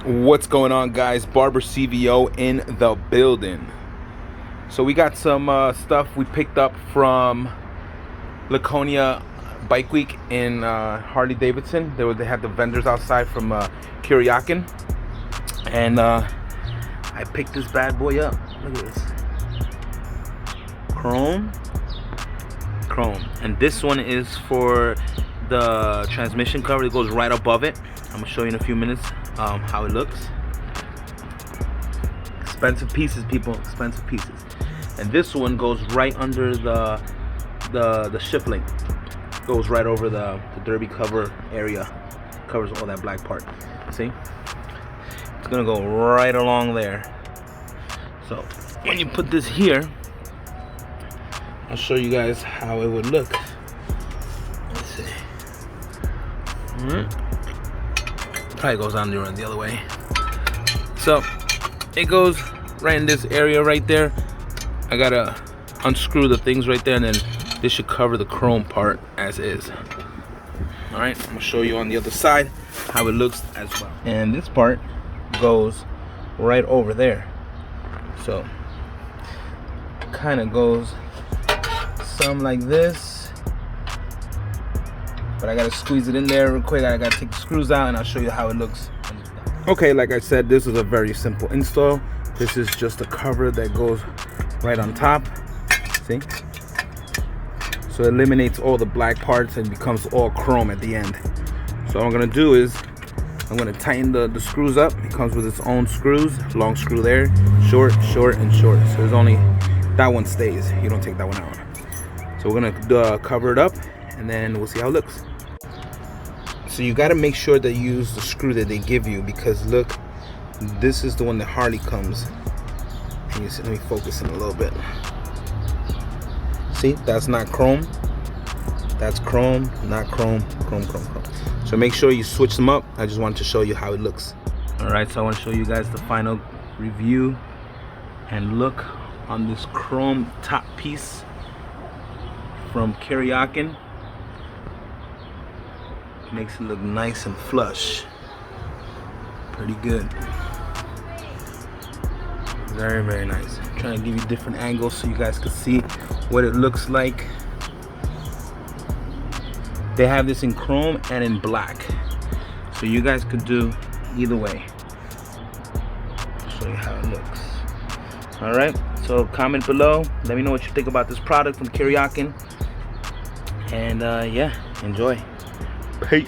What's going on, guys? Barber CVO in the building. So we got some stuff we picked up from Laconia Bike Week in Harley Davidson. They had the vendors outside from Kuryakyn, and I picked this bad boy up. Look at this, chrome, and this one is for the transmission cover. It goes right above it. I'm gonna show you in a few minutes how it looks. Expensive pieces, people, expensive pieces. And this one goes right under the shift link. Goes right over the derby cover area. Covers all that black part. See? It's gonna go right along there. So when you put this here, I'll show you guys how it would look. Let's see. Probably goes on the other way. So it goes right in this area right there. I gotta unscrew the things right there, and then this should cover the chrome part as is. All right, I'm gonna show you on the other side how it looks as well. And this part goes right over there. So kind of goes some like this, but I gotta squeeze it in there real quick. I gotta take the screws out, and I'll show you how it looks. Okay, like I said, this is a very simple install. This is just a cover that goes right on top. See? So it eliminates all the black parts and becomes all chrome at the end. So what I'm gonna do is I'm gonna tighten the screws up. It comes with its own screws. Long screw there, short, short, and short. So there's only that one stays. You don't take that one out. So we're gonna cover it up, and then we'll see how it looks. So you got to make sure that you use the screw that they give you, because look, this is the one that Harley comes. And you see, let me focus in a little bit. See, that's not chrome. That's chrome, not chrome, chrome, chrome, chrome. So make sure you switch them up. I just wanted to show you how it looks. All right, so I want to show you guys the final review and look on this chrome top piece from Kuryakyn. Makes it look nice and flush. Pretty good. Very, very nice. I'm trying to give you different angles so you guys can see what it looks like. They have this in chrome and in black, so you guys could do either way. I'll show you how it looks. All right, so comment below. Let me know what you think about this product from Kuryakyn. And yeah, enjoy. Peace.